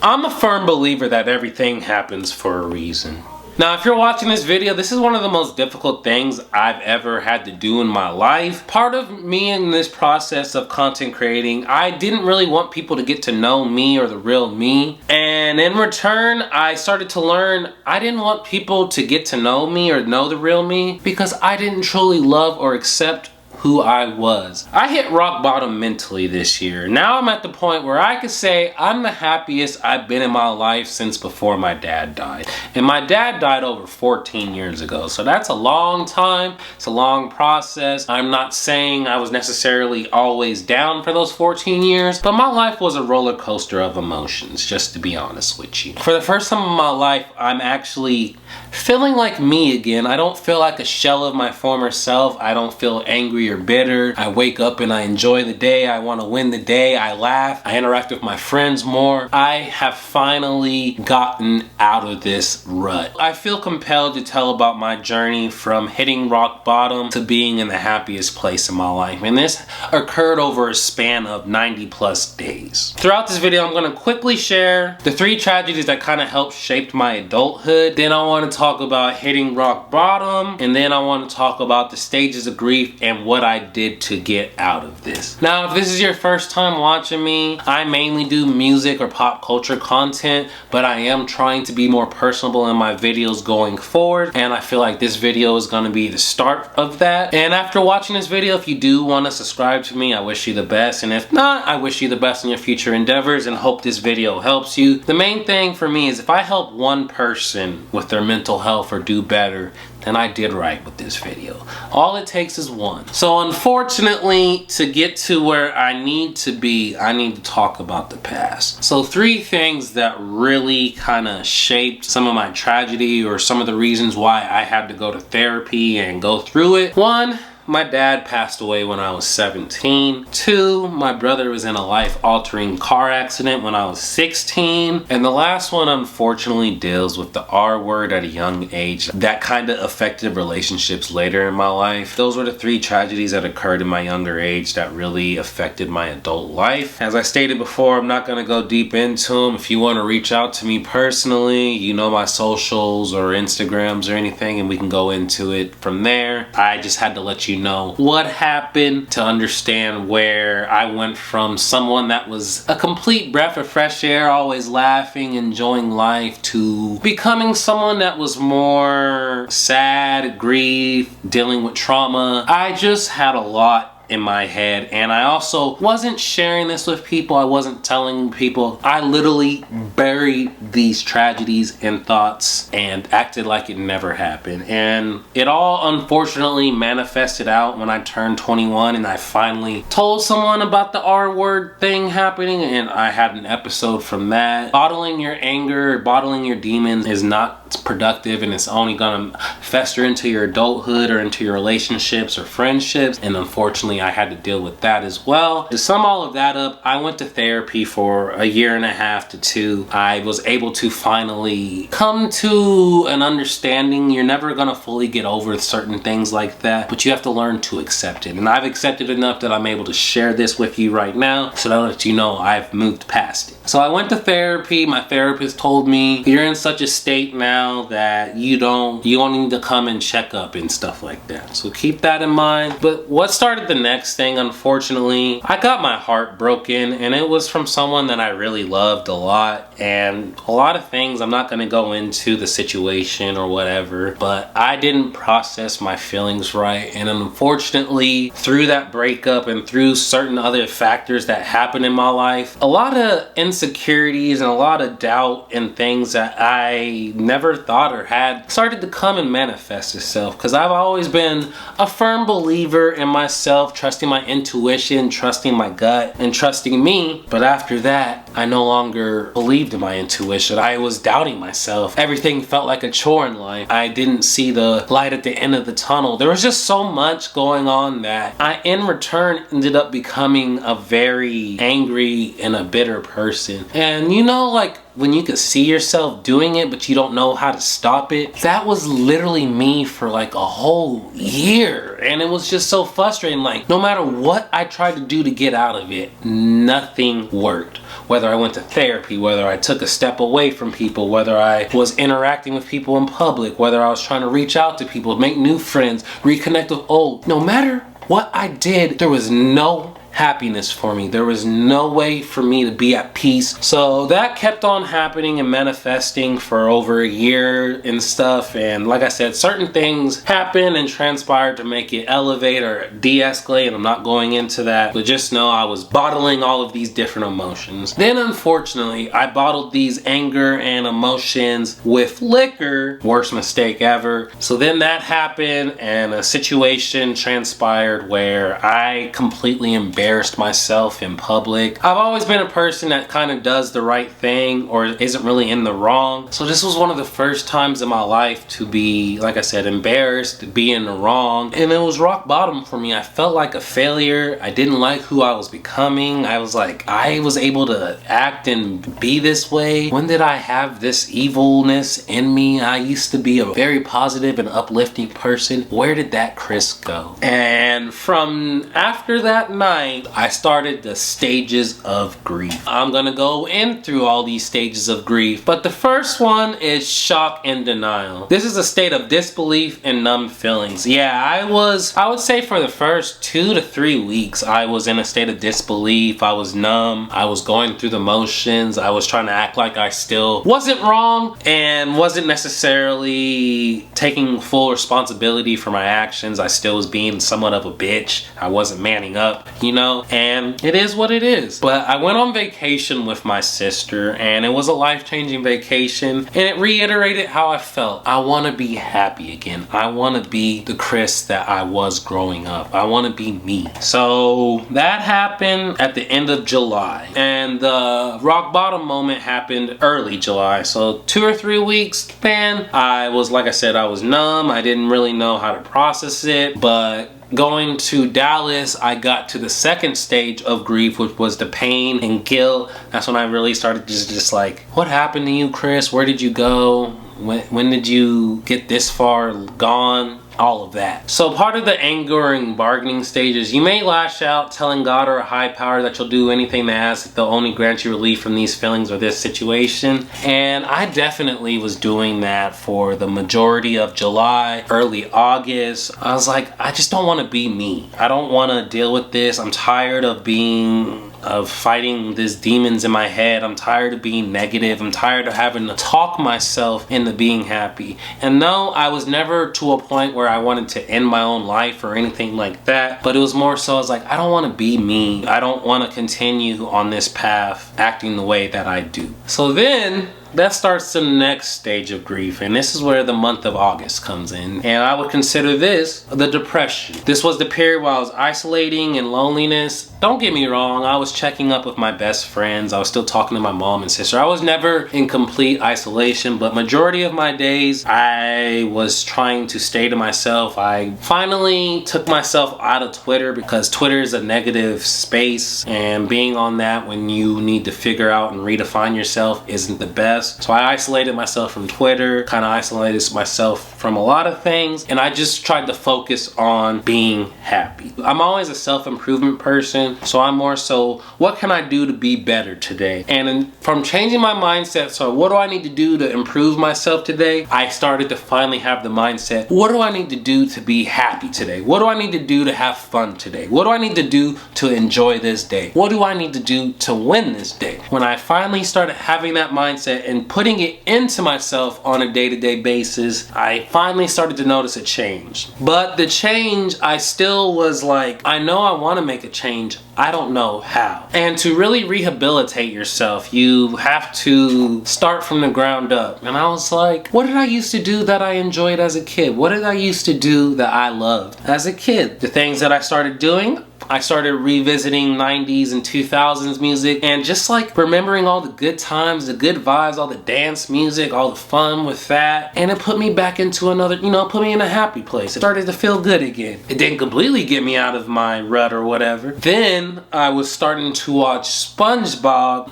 I'm a firm believer that everything happens for a reason. Now, if you're watching this video, this is one of the most difficult things I've ever had to do in my life. Part of me in this process of content creating, I didn't really want people to get to know me or the real me. And in return, I started to learn I didn't want people to get to know me or know the real me because I didn't truly love or accept who I was. I hit rock bottom mentally this year. Now I'm at the point where I could say I'm the happiest I've been in my life since before my dad died. And my dad died over 14 years ago. So that's a long time. It's a long process. I'm not saying I was necessarily always down for those 14 years, but my life was a roller coaster of emotions, just to be honest with you. For the first time in my life, I'm actually feeling like me again. I don't feel like a shell of my former self. I don't feel angry or bitter. I wake up and I enjoy the day. I want to win the day. I laugh. I interact with my friends more. I have finally gotten out of this rut. I feel compelled to tell about my journey from hitting rock bottom to being in the happiest place in my life. And this occurred over a span of 90+ days. Throughout this video, I'm going to quickly share the 3 tragedies that kind of helped shape my adulthood. Then I want to talk about hitting rock bottom. And then I want to talk about the stages of grief and what I did to get out of this. Now, if this is your first time watching me, I mainly do music or pop culture content, but I am trying to be more personable in my videos going forward, and I feel like this video is going to be the start of that. And after watching this video, if you do want to subscribe to me, I wish you the best, and if not, I wish you the best in your future endeavors and hope this video helps you. The main thing for me is if I help one person with their mental health or do better, then I did right with this video. All it takes is one. So unfortunately, to get to where I need to be, I need to talk about the past. So 3 things that really kind of shaped some of my tragedy or some of the reasons why I had to go to therapy and go through it. 1, my dad passed away when I was 17. 2, my brother was in a life-altering car accident when I was 16. And the last one, unfortunately, deals with the R word at a young age. That kind of affected relationships later in my life. Those were the 3 tragedies that occurred in my younger age that really affected my adult life. As I stated before, I'm not going to go deep into them. If you want to reach out to me personally, you know my socials or Instagrams or anything, and we can go into it from there. I just had to let you know what happened to understand where I went from someone that was a complete breath of fresh air, always laughing, enjoying life, to becoming someone that was more sad, grief, dealing with trauma. I just had a lot in my head, and I also wasn't sharing this with people. I wasn't telling people. I literally buried these tragedies and thoughts and acted like it never happened. And it all unfortunately manifested out when I turned 21 and I finally told someone about the R word thing happening, and I had an episode from that. Bottling your anger, bottling your demons is not productive, and it's only gonna fester into your adulthood or into your relationships or friendships. And unfortunately, I had to deal with that as well. To sum all of that up, I went to therapy for 1.5 to 2 years. I was able to finally come to an understanding. You're never gonna fully get over certain things like that, but you have to learn to accept it. And I've accepted enough that I'm able to share this with you right now, so that lets you know I've moved past it. So I went to therapy. My therapist told me, you're in such a state now that you don't need to come and check up and stuff like that. So keep that in mind. But what started the next thing, unfortunately, I got my heart broken, and it was from someone that I really loved a lot. And a lot of things, I'm not going to go into the situation or whatever, but I didn't process my feelings right. And unfortunately, through that breakup and through certain other factors that happened in my life, a lot of insecurities and a lot of doubt and things that I never thought or had started to come and manifest itself. Because I've always been a firm believer in myself, trusting my intuition, trusting my gut, and trusting me. But after that, I no longer believed in my intuition. I was doubting myself. Everything felt like a chore in life. I didn't see the light at the end of the tunnel. There was just so much going on that I, in return, ended up becoming a very angry and a bitter person. And you know, like, when you could see yourself doing it, but you don't know how to stop it. That was literally me for like a whole year. And it was just so frustrating. Like, no matter what I tried to do to get out of it, nothing worked. Whether I went to therapy, whether I took a step away from people, whether I was interacting with people in public, whether I was trying to reach out to people, make new friends, reconnect with old. No matter what I did, there was no happiness for me. There was no way for me to be at peace. So that kept on happening and manifesting for over a year and stuff. And like I said, certain things happened and transpired to make it elevate or de-escalate, and I'm not going into that, but just know I was bottling all of these different emotions. Then unfortunately, I bottled these anger and emotions with liquor. Worst mistake ever. So then that happened and a situation transpired where I completely embarrassed myself in public. I've always been a person that kind of does the right thing or isn't really in the wrong. So this was one of the first times in my life to be, like I said, embarrassed, to be in the wrong. And it was rock bottom for me. I felt like a failure. I didn't like who I was becoming. I was like, I was able to act and be this way. When did I have this evilness in me? I used to be a very positive and uplifting person. Where did that Chris go? And from after that night, I started the stages of grief. I'm gonna go in through all these stages of grief, but the first one is shock and denial. This is a state of disbelief and numb feelings. Yeah, I would say for the first 2 to 3 weeks, I was in a state of disbelief. I was numb. I was going through the motions. I was trying to act like I still wasn't wrong and wasn't necessarily taking full responsibility for my actions. I still was being somewhat of a bitch. I wasn't manning up, you know, and it is what it is. But I went on vacation with my sister, and it was a life-changing vacation, and it reiterated how I felt. I want to be happy again. I want to be the Chris that I was growing up. I want to be me. So that happened at the end of July, and the rock bottom moment happened early July. So 2 or 3 weeks, man, I was, like I said, I was numb. I didn't really know how to process it, but going to Dallas, I got to the second stage of grief, which was the pain and guilt. That's when I really started just like, what happened to you, Chris? Where did you go? When did you get this far gone? All of that. So part of the anger and bargaining stages, you may lash out telling God or a high power that you'll do anything they ask, that they'll only grant you relief from these feelings or this situation. And I definitely was doing that for the majority of July, early August. I was like, I just don't want to be me. I don't want to deal with this. I'm tired of fighting these demons in my head. I'm tired of being negative. I'm tired of having to talk myself into being happy. And no, I was never to a point where I wanted to end my own life or anything like that, but it was more so I was like, I don't want to be me. I don't want to continue on this path acting the way that I do. So then that starts the next stage of grief, and this is where the month of August comes in, and I would consider this the depression. This was the period where I was isolating and loneliness. Don't get me wrong, I was checking up with my best friends. I was still talking to my mom and sister. I was never in complete isolation, but majority of my days I was trying to stay to myself. I finally took myself out of Twitter because Twitter is a negative space, and being on that when you need to figure out and redefine yourself isn't the best. So I isolated myself from Twitter, kind of isolated myself from a lot of things, and I just tried to focus on being happy. I'm always a self-improvement person, so I'm more so, what can I do to be better today? And from changing my mindset, so what do I need to do to improve myself today? I started to finally have the mindset, what do I need to do to be happy today? What do I need to do to have fun today? What do I need to do to enjoy this day? What do I need to do to win this day? When I finally started having that mindset and putting it into myself on a day-to-day basis, I finally started to notice a change. But the change, I still was like, I know I want to make a change. I don't know how. And to really rehabilitate yourself, you have to start from the ground up. And I was like, what did I used to do that I enjoyed as a kid? What did I used to do that I loved as a kid? The things that I started doing, I started revisiting 90s and 2000s music and just like remembering all the good times, the good vibes, all the dance music, all the fun with that. And it put me back into another, put me in a happy place. It started to feel good again. It didn't completely get me out of my rut or whatever. Then I was starting to watch SpongeBob.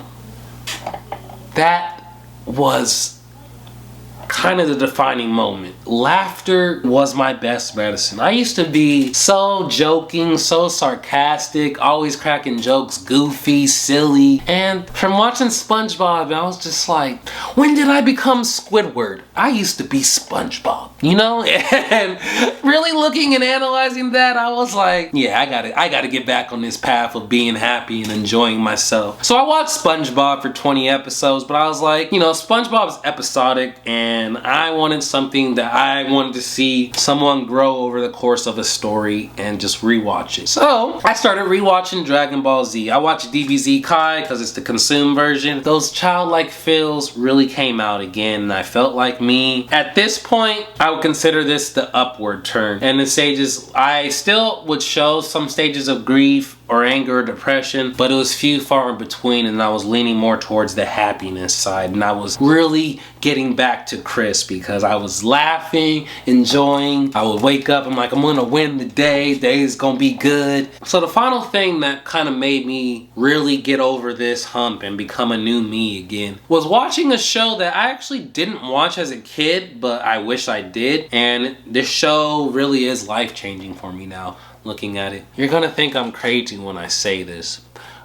That was kind of the defining moment. Laughter was my best medicine. I used to be so joking, so sarcastic, always cracking jokes, goofy, silly. And from watching SpongeBob, I was just like, when did I become Squidward? I used to be SpongeBob, you know? And really looking and analyzing that, I was like, yeah, I gotta get back on this path of being happy and enjoying myself. So I watched SpongeBob for 20 episodes, but I was like, you know, SpongeBob's episodic, and I wanted something that I wanted to see someone grow over the course of a story and just rewatch it. So I started rewatching Dragon Ball Z. I watched DBZ Kai because it's the consume version. Those childlike feels really came out again, and I felt like me. At this point, I would consider this the upward turn. And the stages, I still would show some stages of grief or anger or depression, but it was few far in between, and I was leaning more towards the happiness side, and I was really getting back to Chris because I was laughing, enjoying. I would wake up, I'm like, I'm gonna win the day, day's gonna be good. So the final thing that kind of made me really get over this hump and become a new me again was watching a show that I actually didn't watch as a kid, but I wish I did, and this show really is life-changing for me now. Looking at it, you're gonna think I'm crazy when I say this,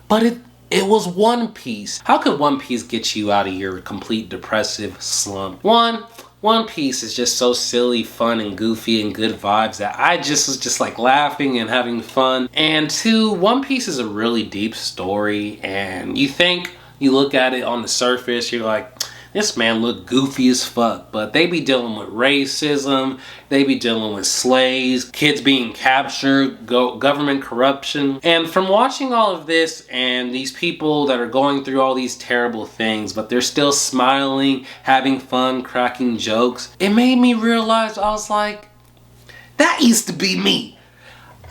but it was One Piece. How could One Piece get you out of your complete depressive slump? One Piece is just so silly, fun, and goofy, and good vibes that I just was just like laughing and having fun. And two, One Piece is a really deep story, and you look at it on the surface, you're like, this man look goofy as fuck, but they be dealing with racism, they be dealing with slaves, kids being captured, government corruption. And from watching all of this and these people that are going through all these terrible things, but they're still smiling, having fun, cracking jokes, it made me realize, I was like, that used to be me.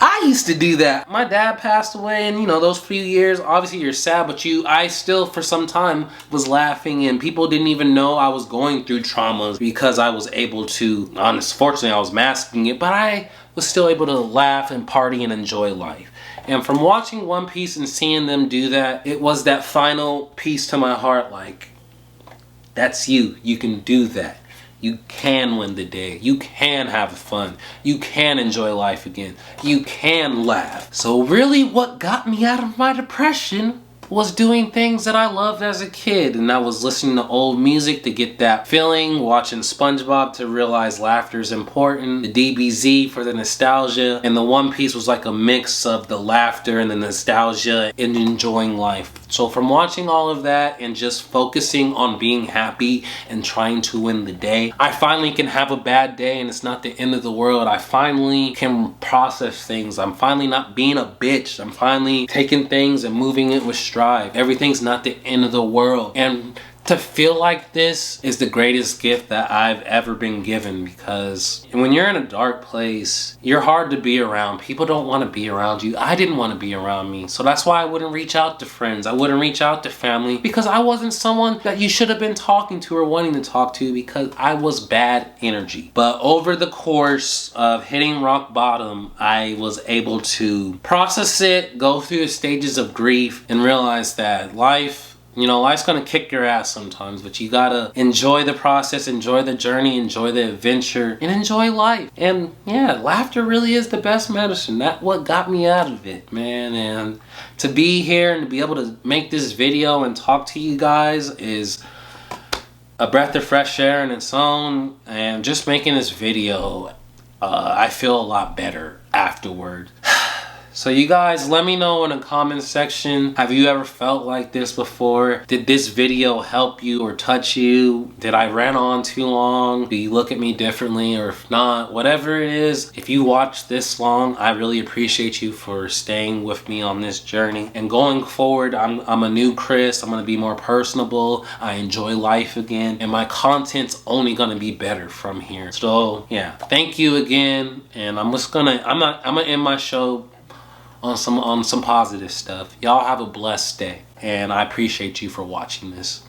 I used to do that. My dad passed away, and you know, those few years, obviously you're sad, but I still for some time was laughing, and people didn't even know I was going through traumas because I was able to, unfortunately I was masking it, but I was still able to laugh and party and enjoy life. And from watching One Piece and seeing them do that, it was that final piece to my heart, like, that's you. You can do that. You can win the day. You can have fun. You can enjoy life again. You can laugh. So really what got me out of my depression was doing things that I loved as a kid, and I was listening to old music to get that feeling, watching SpongeBob to realize laughter is important, the DBZ for the nostalgia, and the One Piece was like a mix of the laughter and the nostalgia and enjoying life. So from watching all of that and just focusing on being happy and trying to win the day, I finally can have a bad day and it's not the end of the world. I finally can process things. I'm finally not being a bitch. I'm finally taking things and moving it with stride. Everything's not the end of the world. And to feel like this is the greatest gift that I've ever been given, because when you're in a dark place, you're hard to be around. People don't want to be around you. I didn't want to be around me. So that's why I wouldn't reach out to friends. I wouldn't reach out to family, because I wasn't someone that you should have been talking to or wanting to talk to, because I was bad energy. But over the course of hitting rock bottom, I was able to process it, go through the stages of grief, and realize that life's gonna kick your ass sometimes, but you gotta enjoy the process, enjoy the journey, enjoy the adventure, and enjoy life. And yeah, laughter really is the best medicine. That's what got me out of it, man. And to be here and to be able to make this video and talk to you guys is a breath of fresh air in its own. And just making this video, I feel a lot better afterward. So you guys, let me know in the comment section, have you ever felt like this before? Did this video help you or touch you? Did I rant on too long? Do you look at me differently? Or if not, whatever it is, if you watched this long, I really appreciate you for staying with me on this journey. And going forward, I'm a new Chris. I'm gonna be more personable. I enjoy life again, and my content's only gonna be better from here. So yeah, thank you again. And I'm gonna end my show on some positive stuff. Y'all have a blessed day, and I appreciate you for watching this.